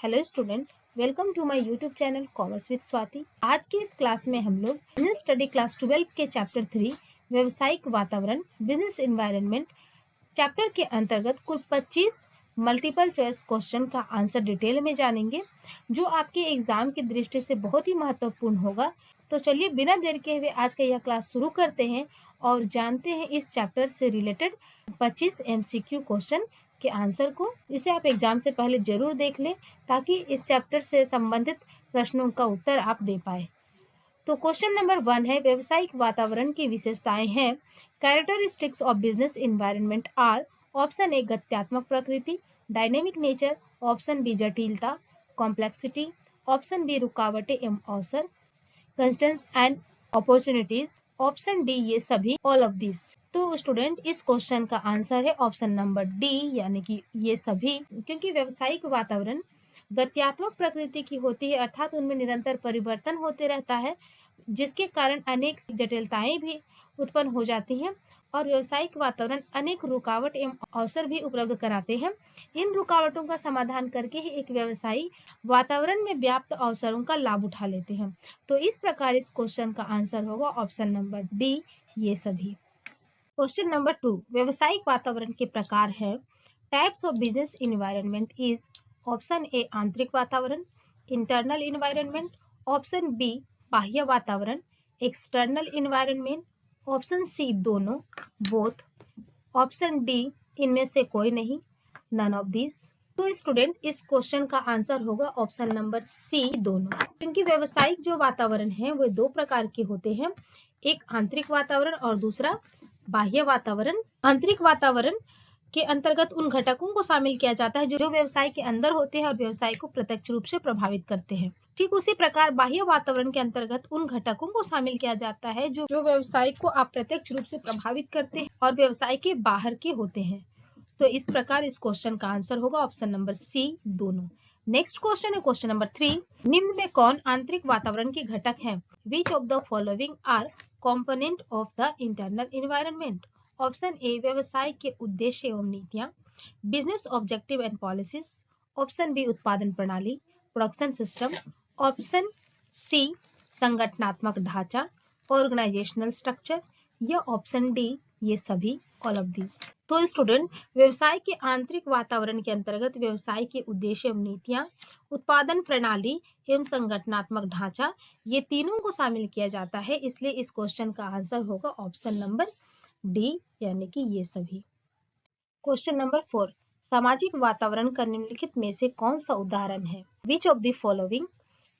Hello student, welcome to my YouTube channel commerce with Swati. आज की इस क्लास में हम लोग बिजनेस स्टडी क्लास 12 के चैप्टर 3 व्यवसायिक वातावरण बिजनेस एनवायरनमेंट चैप्टर के अंतर्गत कुल 25 मल्टीपल चॉइस क्वेश्चन का आंसर डिटेल में जानेंगे, जो आपके एग्जाम की दृष्टि से बहुत ही महत्वपूर्ण होगा। तो चलिए बिना देर के हुए आज का यह क्लास शुरू करते हैं और जानते हैं इस चैप्टर से रिलेटेड 25 MCQ क्वेश्चन के आंसर को। इसे आप एग्जाम से पहले जरूर देख लें ताकि इस चैप्टर से संबंधित प्रश्नों का उत्तर आप दे पाए। तो क्वेश्चन नंबर 1 है, व्यवसायिक वातावरण की विशेषताएं हैं। Characteristics of business environment are, option A गत्यात्मक प्रकृति, डायनेमिक नेचर, ऑप्शन बी जटिलता कॉम्प्लेक्सिटी, ऑप्शन बी रुकावटें एवं अवसर, constraints and opportunities, option D ये सभी, ऑल ऑफ दिस। तो स्टूडेंट इस क्वेश्चन का आंसर है ऑप्शन नंबर डी यानी कि ये सभी, क्योंकि व्यवसायिक वातावरण गत्यात्मक प्रकृति की होती है, अर्थात उनमें निरंतर परिवर्तन होते रहता है, जिसके कारण अनेक जटिलताएं भी उत्पन्न हो जाती हैं और व्यवसायिक वातावरण अनेक रुकावट एवं अवसर भी उपलब्ध कराते हैं। इन रुकावटों का समाधान करके ही एक व्यवसायी वातावरण में व्याप्त अवसरों का लाभ उठा लेते हैं। तो इस प्रकार इस क्वेश्चन का आंसर होगा ऑप्शन नंबर डी ये सभी। क्वेश्चन नंबर 2, व्यवसायिक वातावरण के प्रकार है। Types of business environment is, option ए आंतरिक वातावरण इंटरनल एनवायरनमेंट, ऑप्शन बी बाह्य वातावरण एक्सटर्नल एनवायरनमेंट, ऑप्शन सी दोनों बोथ, ऑप्शन डी इनमें से कोई नहीं नन ऑफ दिस। तो स्टूडेंट इस क्वेश्चन का आंसर होगा ऑप्शन नंबर सी दोनों, क्योंकि व्यवसायिक जो वातावरण है वो दो प्रकार के होते हैं, एक आंतरिक वातावरण और दूसरा बाह्य वातावरण। आंतरिक वातावरण के अंतर्गत उन घटकों को शामिल किया जाता है जो व्यवसाय के अंदर होते हैं और व्यवसाय को प्रत्यक्ष रूप से प्रभावित करते हैं। ठीक उसी प्रकार बाह्य वातावरण के अंतर्गत उन घटकों को शामिल किया जाता है जो व्यवसाय को अप्रत्यक्ष रूप से प्रभावित करते हैं और व्यवसाय के बाहर के होते हैं। तो इस प्रकार इस क्वेश्चन का आंसर होगा ऑप्शन नंबर सी दोनों। नेक्स्ट क्वेश्चन है क्वेश्चन नंबर 3, निम्न में कौन आंतरिक वातावरण के घटक हैं? Which of the following are component of the internal environment? Option A व्यवसाय के उद्देश्य एवं नीतियां, business objective and policies, option B उत्पादन प्रणाली प्रोडक्शन सिस्टम, ऑप्शन सी संगठनात्मक ढांचा ऑर्गेनाइजेशनल स्ट्रक्चर, या ऑप्शन डी ये सभी, ऑल ऑफ दिस। तो स्टूडेंट व्यवसाय के आंतरिक वातावरण के अंतर्गत व्यवसाय के उद्देश्य एवं नीतियां, उत्पादन प्रणाली एवं संगठनात्मक ढांचा ये तीनों को शामिल किया जाता है, इसलिए इस क्वेश्चन का आंसर होगा ऑप्शन नंबर डी यानी कि ये सभी। क्वेश्चन नंबर 4, सामाजिक वातावरण का निम्नलिखित में से कौन सा उदाहरण है? विच of the following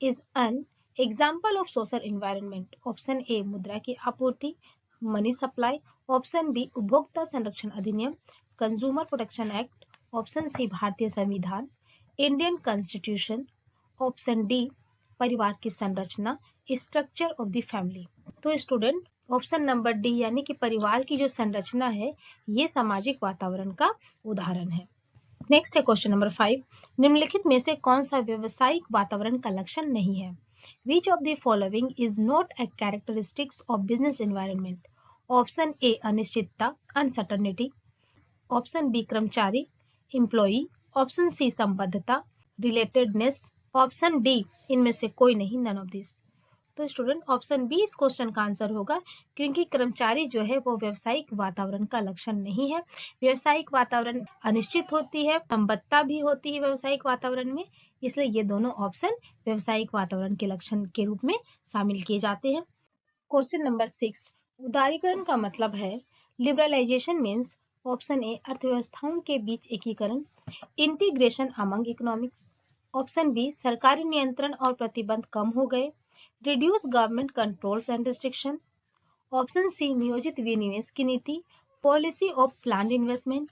is an example of social environment? Option ए मुद्रा की आपूर्ति मनी सप्लाई, ऑप्शन बी उपभोक्ता संरक्षण अधिनियम consumer protection act, option C भारतीय संविधान इंडियन कॉन्स्टिट्यूशन, ऑप्शन डी परिवार की संरचना स्ट्रक्चर ऑफ द फैमिली। तो स्टूडेंट ऑप्शन नंबर डी यानी कि परिवार की जो संरचना है ये सामाजिक वातावरण का उदाहरण है। नेक्स्ट है क्वेश्चन नंबर 5, निम्नलिखित में से कौन सा व्यवसायिक वातावरण का लक्षण नहीं है? Which of the following is not a characteristics of business environment? Option ए अनिश्चितता अनसर्टनिटी, ऑप्शन बी कर्मचारी एम्प्लॉई, ऑप्शन सी संबद्धता रिलेटेडनेस, ऑप्शन डी इनमें से कोई नहीं नन ऑफ दिस। तो स्टूडेंट ऑप्शन बी इस क्वेश्चन का आंसर होगा, क्योंकि कर्मचारी जो है वो व्यवसायिक वातावरण का लक्षण नहीं है। व्यवसायिक वातावरण अनिश्चित होती है, संबद्धता भी होती है व्यवसायिक वातावरण में, इसलिए ये दोनों ऑप्शन व्यवसायिक वातावरण के लक्षण के रूप में शामिल किए जाते हैं। क्वेश्चन नंबर 6, उदारीकरण का मतलब है। लिबरलाइजेशन मीन्स, ऑप्शन ए अर्थव्यवस्थाओं के बीच एकीकरण integration among economics, option B सरकारी नियंत्रण और प्रतिबंध कम हो गए reduce government controls and restriction, option C नियोजित विनिवेश की नीति पॉलिसी ऑफ प्लान्ड इन्वेस्टमेंट,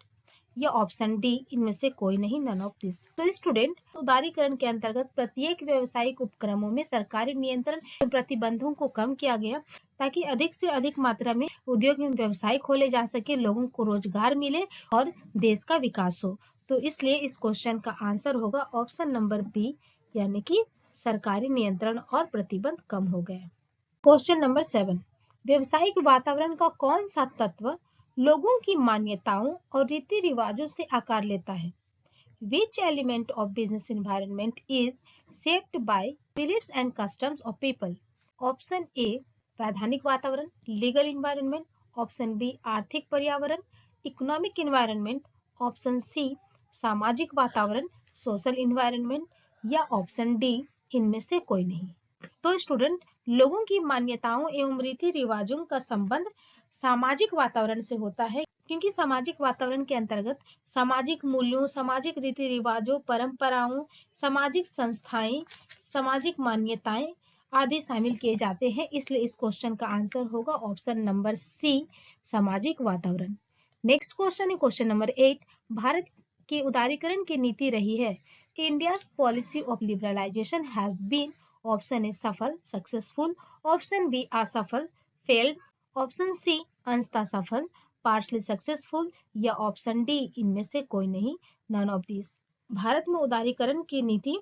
या ऑप्शन डी इनमें से कोई नहीं नन ऑफ दिस। तो स्टूडेंट उदारीकरण के अंतर्गत प्रत्येक व्यवसायिक उपक्रमों में सरकारी नियंत्रण एवं प्रतिबंधों को कम किया गया ताकि अधिक से अधिक मात्रा में उद्योग एवं व्यवसाय खोले जा सके, लोगों को रोजगार मिले और देश का विकास हो। तो इसलिए इस क्वेश्चन का आंसर होगा ऑप्शन नंबर बी यानी कि सरकारी नियंत्रण और प्रतिबंध कम हो गए। क्वेश्चन नंबर 7, व्यवसायिक वातावरण का कौन सा तत्व लोगों की मान्यताओं और रीति रिवाजों से आकार लेता है? Which element of business environment is shaped by beliefs and customs of people? Option A वैधानिक वातावरण, लीगल इन्वायरमेंट, ऑप्शन बी आर्थिक पर्यावरण, इकोनॉमिक इन्वायरमेंट, ऑप्शन सी सामाजिक वातावरण, सोशल इन्वायरमेंट, या ऑप्शन डी इनमें से कोई नहीं। तो स्टूडेंट, लोगों की मान्यताओं एवं रीति रिवाजों का संबंध सामाजिक वातावरण से होता है, क्योंकि सामाजिक वातावरण के अंतर्गत सामाजिक मूल्यों, सामाजिक रीति रिवाजों, परंपराओं, सामाजिक संस्थाएं, सामाजिक मान्यताएं आदि शामिल किए जाते हैं। इसलिए इस क्वेश्चन का आंसर होगा ऑप्शन नंबर सी, सामाजिक वातावरण। नेक्स्ट क्वेश्चन है क्वेश्चन नंबर 8। भारत की उदारीकरण की नीति रही है। India's policy of liberalisation has been, option A सफल, सक्सेसफुल, ऑप्शन बी असफल, फेल्ड, ऑप्शन सी अंशतः सफल, पार्शली सक्सेसफुल, या ऑप्शन डी इनमें से कोई नहीं, नन ऑफ दिस। भारत में उदारीकरण की नीति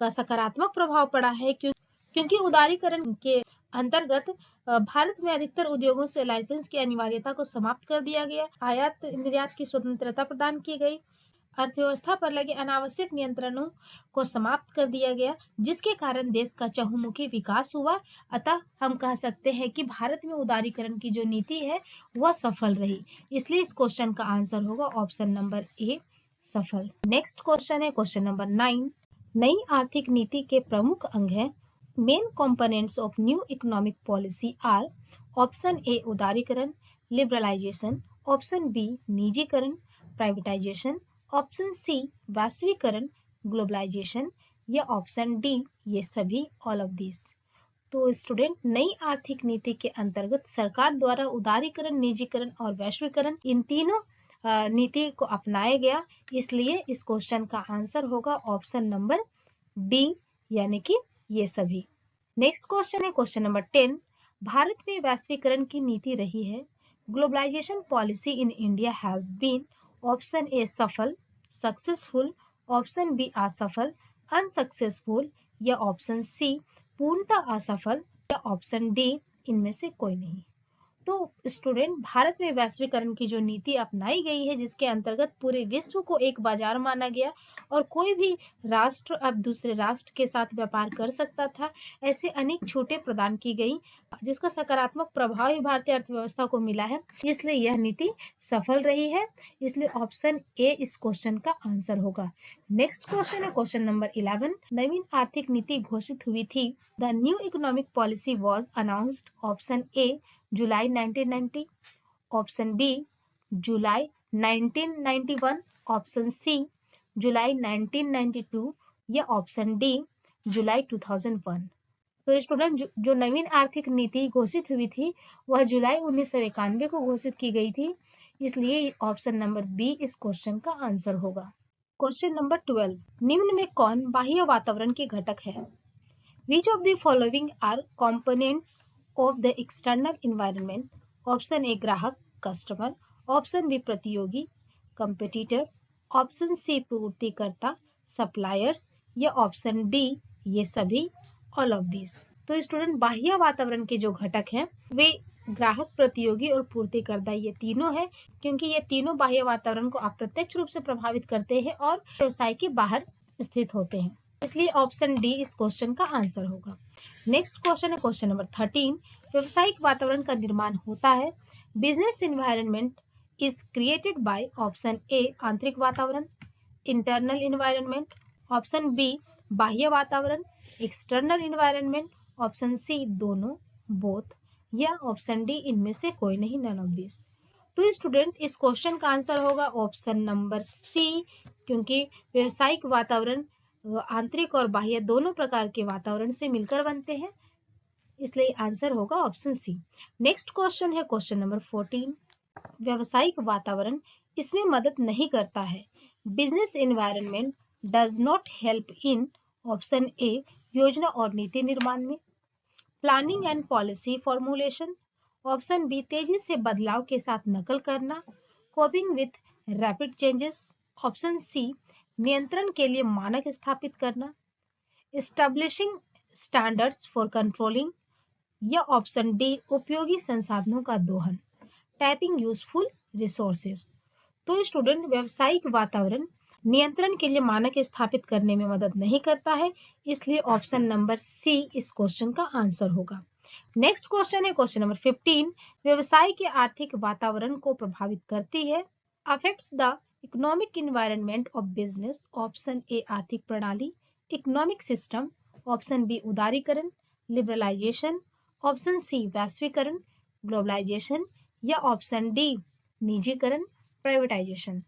का सकारात्मक प्रभाव पड़ा है, क्योंकि उदारीकरण के अंतर्गत भारत में अधिकतर उद्योगों से लाइसेंस की अनिवार्यता को समाप्त कर दिया गया, आयात निर्यात की स्वतंत्रता प्रदान की गई, अर्थव्यवस्था पर लगे अनावश्यक नियंत्रणों को समाप्त कर दिया गया, जिसके कारण देश का चहुमुखी विकास हुआ। अतः हम कह सकते हैं कि भारत में उदारीकरण की जो नीति है वह सफल रही। इसलिए इस क्वेश्चन का आंसर होगा ऑप्शन नंबर ए, सफल। नेक्स्ट क्वेश्चन है क्वेश्चन नंबर 9। नई आर्थिक नीति के प्रमुख अंग है। Main components of new economic policy are, option A उदारीकरण, लिबरलाइजेशन, ऑप्शन बी निजीकरण, प्राइवेटाइजेशन, ऑप्शन सी वैश्वीकरण, ग्लोबलाइजेशन, या ऑप्शन डी ये सभी, ऑल ऑफ दिस। तो स्टूडेंट, नई आर्थिक नीति के अंतर्गत सरकार द्वारा उदारीकरण, निजीकरण और वैश्वीकरण इन तीनों नीति को अपनाया गया। इसलिए इस क्वेश्चन का आंसर होगा ऑप्शन नंबर डी, यानी कि ये सभी। नेक्स्ट क्वेश्चन है क्वेश्चन नंबर 10। भारत में वैश्वीकरण की नीति रही है। Globalisation policy in India has been, option A सफल, सक्सेसफुल, ऑप्शन बी असफल, अनसक्सेसफुल, या ऑप्शन सी पूर्णतः असफल, या ऑप्शन डी इनमें से कोई नहीं। तो स्टूडेंट, भारत में वैश्वीकरण की जो नीति अपनाई गई है, जिसके अंतर्गत पूरे विश्व को एक बाजार माना गया और कोई भी राष्ट्र अब दूसरे राष्ट्र के साथ व्यापार कर सकता था, ऐसे अनेक छूटें प्रदान की गई, जिसका सकारात्मक प्रभाव भी भारतीय अर्थव्यवस्था को मिला है। इसलिए यह नीति सफल रही है। इसलिए ऑप्शन ए इस क्वेश्चन का आंसर होगा। नेक्स्ट क्वेश्चन है क्वेश्चन नंबर 11। नवीन आर्थिक नीति घोषित हुई थी। The new economic policy was announced, option A July 1990, option B July 1991, option C July 1992, या ऑप्शन डी जुलाई 2001। तो स्टूडेंट, जो नवीन आर्थिक नीति घोषित हुई थी वह जुलाई 1991 को घोषित की गई थी। इसलिए ऑप्शन नंबर बी इस क्वेश्चन का आंसर होगा। Question number 12। निम्न में कौन बाह्य वातावरण के घटक है? Which of the following are components of the external environment? Option ए ग्राहक, कस्टमर, ऑप्शन बी प्रतियोगी, कंपटीटर, ऑप्शन सी पूर्तिकर्ता, सप्लायर्स, या ऑप्शन डी ये सभी, ऑल ऑफ दिस। तो स्टूडेंट, बाह्य वातावरण के जो घटक हैं वे ग्राहक, प्रतियोगी और पूर्तिकर्ता ये तीनों है, क्योंकि ये तीनों बाह्य वातावरण को अप्रत्यक्ष रूप से प्रभावित करते हैं और व्यवसाय के बाहर स्थित होते हैं। इसलिए ऑप्शन डी इस क्वेश्चन का आंसर होगा। नेक्स्ट क्वेश्चन है क्वेश्चन नंबर 13। व्यवसायिक वातावरण का निर्माण होता है। Business environment is created by, option A आंतरिक वातावरण, इंटरनल एनवायरनमेंट, ऑप्शन बी बाह्य वातावरण, एक्सटर्नल एनवायरनमेंट, ऑप्शन सी दोनों, बोथ, या ऑप्शन डी इनमें से कोई नहीं, नन ऑफ दिस। तो स्टूडेंट, इस क्वेश्चन का आंसर होगा ऑप्शन नंबर सी, क्योंकि व्यवसायिक वातावरण आंतरिक और बाह्य दोनों प्रकार के वातावरण से मिलकर बनते हैं। इसलिए आंसर होगा ऑप्शन सी। नेक्स्ट क्वेश्चन है क्वेश्चन नंबर 14। व्यवसायिक वातावरण इसमें मदद नहीं करता है। Business environment does not help in, option A योजना और नीति निर्माण में, planning and policy formulation, option B तेजी से बदलाव के साथ नकल करना, coping with rapid changes, option C नियंत्रण के लिए मानक स्थापित करना, एस्टैब्लिशिंग स्टैंडर्ड्स फॉर कंट्रोलिंग, या ऑप्शन डी उपयोगी संसाधनों का दोहन, टैपिंग यूजफुल रिसोर्सेज। तो स्टूडेंट, व्यवसायिक वातावरण नियंत्रण के लिए मानक स्थापित करने में मदद नहीं करता है, इसलिए ऑप्शन नंबर सी इस क्वेश्चन का आंसर होगा। नेक्स्ट क्वेश्चन है क्वेश्चन नंबर 15, व्यवसाय के आर्थिक वातावरण को प्रभावित करती है। Affects the economic environment of business, option A आर्थिक प्रणाली, इकोनॉमिक सिस्टम, ऑप्शन बी उदारीकरण, लिबरलाइजेशन, ऑप्शन सी वैश्वीकरण, ग्लोबलाइजेशन, या ऑप्शन डी निजीकरण, प्राइवेटाइजेशन।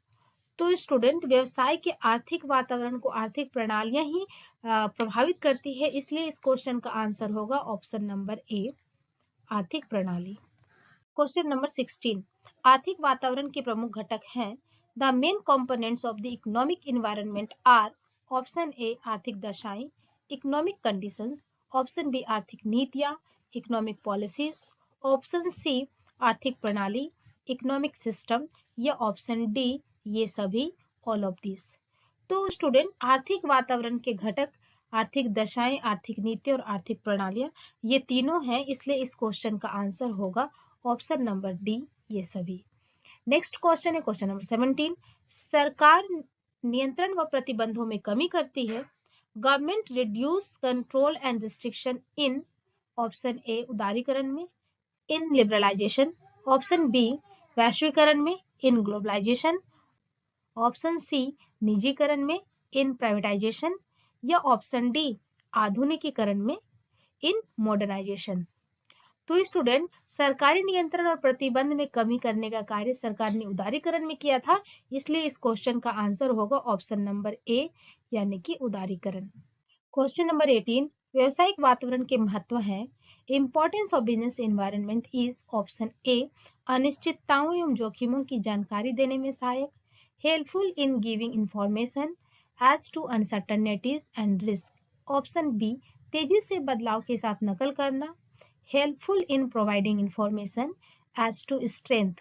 तो स्टूडेंट, व्यवसाय के आर्थिक वातावरण को आर्थिक प्रणालियां ही प्रभावित करती है, इसलिए इस क्वेश्चन का आंसर होगा ऑप्शन नंबर ए आर्थिक प्रणाली। क्वेश्चन नंबर 16, आर्थिक वातावरण के प्रमुख घटक हैं। The main components of the economic environment are, option A आर्थिक दशाएं, इकोनॉमिक कंडीशंस, ऑप्शन बी आर्थिक नीतियां, इकोनॉमिक पॉलिसीज, ऑप्शन सी आर्थिक प्रणाली, इकोनॉमिक सिस्टम, या ऑप्शन डी ये सभी, ऑल ऑफ दिस। तो स्टूडेंट, आर्थिक वातावरण के घटक आर्थिक दशाएं, आर्थिक नीति और आर्थिक प्रणालियां ये तीनों हैं, इसलिए इस क्वेश्चन का आंसर होगा ऑप्शन नंबर डी ये सभी। नेक्स्ट क्वेश्चन है क्वेश्चन नंबर 17, सरकार नियंत्रण व प्रतिबंधों में कमी करती है। Government reduce control and restriction in, option A उदारीकरण में, इन लिबरलाइजेशन, ऑप्शन बी वैश्वीकरण में, इन ग्लोबलाइजेशन, ऑप्शन सी निजीकरण में, इन प्राइवेटाइजेशन, या ऑप्शन डी आधुनिकीकरण में, इन मॉडर्नाइजेशन। तो स्टूडेंट, सरकारी नियंत्रण और प्रतिबंध में कमी करने का कार्य सरकार ने उदारीकरण में किया था, इसलिए इस क्वेश्चन का आंसर होगा ऑप्शन नंबर ए यानी कि उदारीकरण। क्वेश्चन नंबर 18, व्यवसायिक वातावरण के महत्व है। Importance of business environment is, option A अनिश्चितताओं एवं जोखिमों की जानकारी देने में सहायक, helpful in giving information as to uncertainties and risk, option B तेजी से बदलाव के साथ नकल करना, helpful in providing information as to strength,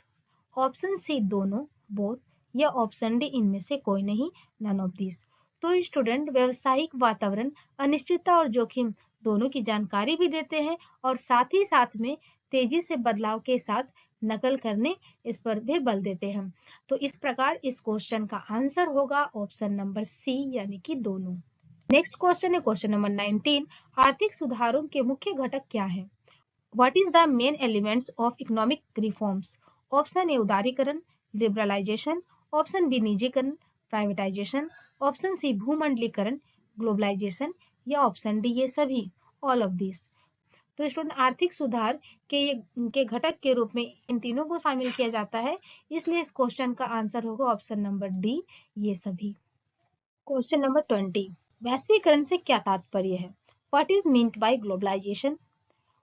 option C दोनों, बोथ, या ऑप्शन डी इनमें से कोई नहीं, नन ऑफ दिस। तो स्टूडेंट, व्यवसायिक वातावरण अनिश्चितता और जोखिम दोनों की जानकारी भी देते हैं और साथ ही साथ में तेजी से बदलाव के साथ नकल करने इस पर भी बल देते हैं। तो इस प्रकार इस क्वेश्चन का आंसर होगा ऑप्शन नंबर सी यानी कि दोनों। नेक्स्ट क्वेश्चन है क्वेश्चन नंबर 19, आर्थिक सुधारों के मुख्य घटक क्या हैं? What is the main elements of economic reforms? Option A उदारीकरण, लिबरलाइजेशन, ऑप्शन बी निजीकरण, प्राइवेटाइजेशन, ऑप्शन सी भूमंडलीकरण, ग्लोबलाइजेशन, या ऑप्शन डी ये सभी, ऑल ऑफ दिस। तो स्टूडेंट, आर्थिक सुधार के घटक के रूप में इन तीनों को शामिल किया जाता है, इसलिए इस क्वेश्चन का आंसर होगा ऑप्शन नंबर डी ये सभी। क्वेश्चन नंबर 20, वैश्वीकरण से क्या तात्पर्य है? What is meant by globalisation?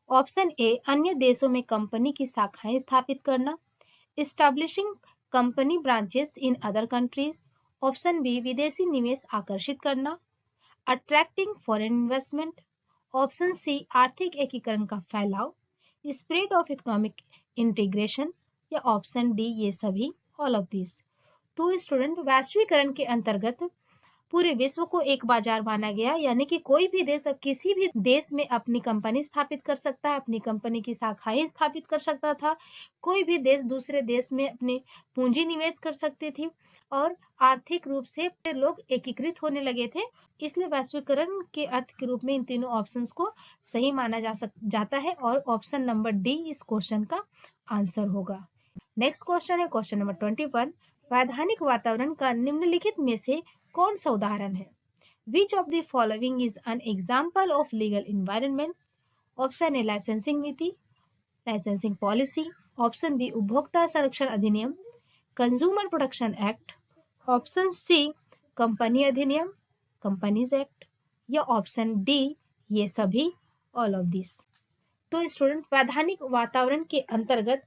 Option A अन्य देशों में कंपनी की शाखाएं स्थापित करना, establishing company branches in other countries, option B विदेशी निवेश आकर्षित करना, attracting foreign investment, option C आर्थिक एकीकरण का फैलाव, स्प्रेड ऑफ इकोनॉमिक इंटीग्रेशन, या ऑप्शन डी ये सभी, ऑल ऑफ दिस। तो स्टूडेंट, वैश्वीकरण के अंतर्गत पूरे विश्व को एक बाजार माना गया, यानी कि कोई भी देश अब किसी भी देश में अपनी कंपनी स्थापित कर सकता है, अपनी कंपनी की शाखाएं स्थापित कर सकता था, कोई भी देश दूसरे देश में अपने पूंजी निवेश कर सकती थी और आर्थिक रूप से लोग एकीकृत होने लगे थे। इसलिए वैश्वीकरण के अर्थ के रूप में इन तीनों ऑप्शंस को सही माना जाता है और ऑप्शन नंबर डी इस क्वेश्चन का आंसर होगा। नेक्स्ट क्वेश्चन है क्वेश्चन नंबर 21, वैधानिक वातावरण का निम्नलिखित में से कौन सा उदाहरण है? Which of the following is an example of legal environment? Option A licensing नीति, लाइसेंसिंग पॉलिसी, ऑप्शन बी उपभोक्ता संरक्षण अधिनियम, consumer protection act, option C company अधिनियम, कंपनीज एक्ट, या ऑप्शन डी ये सभी, ऑल ऑफ दिस। तो स्टूडेंट, वैधानिक वातावरण के अंतर्गत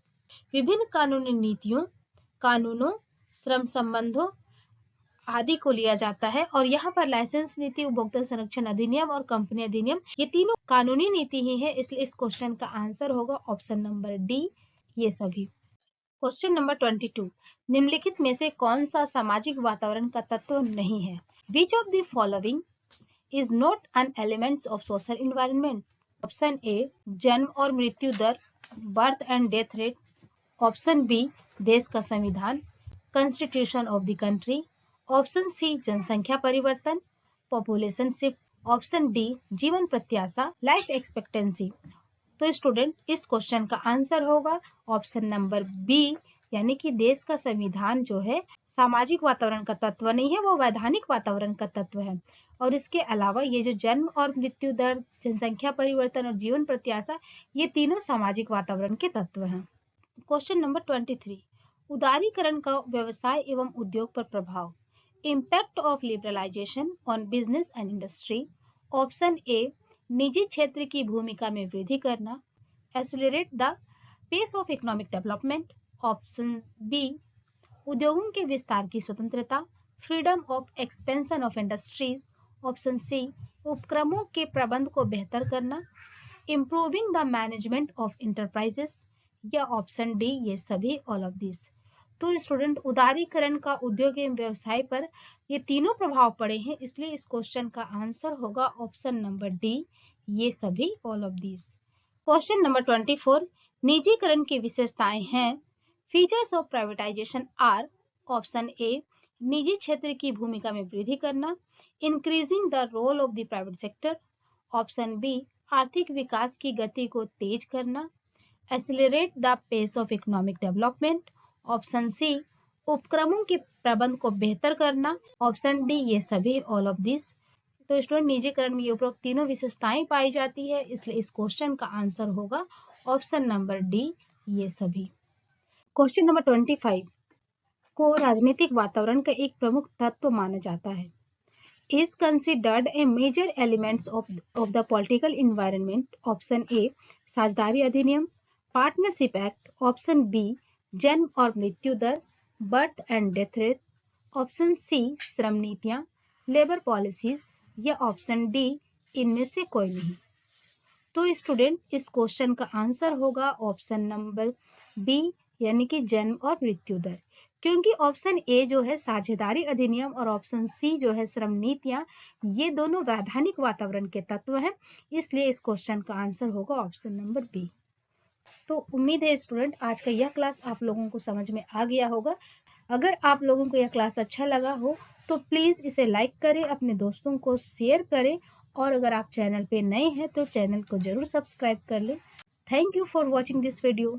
विभिन्न कानूनी नीतियों, कानूनों, श्रम संबंधों आदि को लिया जाता है और यहाँ पर लाइसेंस नीति, उपभोक्ता संरक्षण अधिनियम और कंपनी अधिनियम ये तीनों कानूनी नीति ही है, इसलिए इस क्वेश्चन का आंसर होगा ऑप्शन नंबर डी ये सभी। क्वेश्चन नंबर 22, निम्नलिखित में से कौन सा सामाजिक वातावरण का तत्व नहीं है? Which of the following is not an element of social environment? Option A जन्म और मृत्यु दर, birth and death rate, option B देश का संविधान, constitution of the country, option C जनसंख्या परिवर्तन, पॉपुलेशन शिफ्ट, ऑप्शन डी जीवन प्रत्याशा, लाइफ एक्सपेक्टेंसी। तो स्टूडेंट इस क्वेश्चन का आंसर होगा ऑप्शन नंबर बी, यानी कि देश का संविधान जो है सामाजिक वातावरण का तत्व नहीं है, वो वैधानिक वातावरण का तत्व है। और इसके अलावा ये जो जन्म और मृत्यु दर, जनसंख्या परिवर्तन और जीवन प्रत्याशा, ये तीनों सामाजिक वातावरण के तत्व हैं। क्वेश्चन नंबर 23, उदारीकरण का व्यवसाय एवं उद्योग पर प्रभाव, impact of liberalisation on business and industry. Option A निजी क्षेत्र की भूमिका में वृद्धि करना, accelerate the pace of economic development. Option B उद्योगों के विस्तार की स्वतंत्रता, freedom of expansion of industries. Option C उपक्रमों के प्रबंध को बेहतर करना, improving the management of enterprises, या ऑप्शन डी ये सभी, ऑल ऑफ दिस। तो स्टूडेंट उदारीकरण का उद्योग एवं व्यवसाय पर ये तीनों प्रभाव पड़े हैं, इसलिए इस क्वेश्चन का आंसर होगा ऑप्शन नंबर डी ये सभी, all of this. Question number 24, निजीकरण की विशेषताएं हैं, features of privatisation are. Option A निजी क्षेत्र की भूमिका में वृद्धि करना, increasing the role of the private sector. Option B आर्थिक विकास की गति को तेज करना, accelerate the pace of economic development. Option C उपक्रमों के प्रबंध को बेहतर करना, ऑप्शन डी ये सभी, ऑल ऑफ दिस। तो स्टूडेंट निजीकरण में ये उपरोक्त तीनों विशेषताएं पाई जाती है, इसलिए इस क्वेश्चन का आंसर होगा ऑप्शन नंबर डी ये सभी। क्वेश्चन नंबर 25 को राजनीतिक वातावरण का एक प्रमुख तत्व माना जाता है, is considered a major elements of the political environment. Option A साझेदारी अधिनियम, पार्टनरशिप एक्ट। ऑप्शन बी जन्म और मृत्यु दर, birth and death rate. Option C श्रम नीतियां, लेबर पॉलिसीज, या ऑप्शन डी इनमें से कोई नहीं। तो स्टूडेंट इस क्वेश्चन का आंसर होगा ऑप्शन नंबर बी, यानी कि जन्म और मृत्यु दर, क्योंकि ऑप्शन ए जो है साझेदारी अधिनियम और ऑप्शन सी जो है श्रम नीतियां, ये दोनों वैधानिक वातावरण के तत्व हैं, इसलिए इस क्वेश्चन का आंसर होगा ऑप्शन नंबर बी। तो उम्मीद है स्टूडेंट आज का यह क्लास आप लोगों को समझ में आ गया होगा। अगर आप लोगों को यह क्लास अच्छा लगा हो तो प्लीज इसे लाइक करें, अपने दोस्तों को शेयर करें, और अगर आप चैनल पे नए हैं तो चैनल को जरूर सब्सक्राइब कर लें। Thank you for watching this video.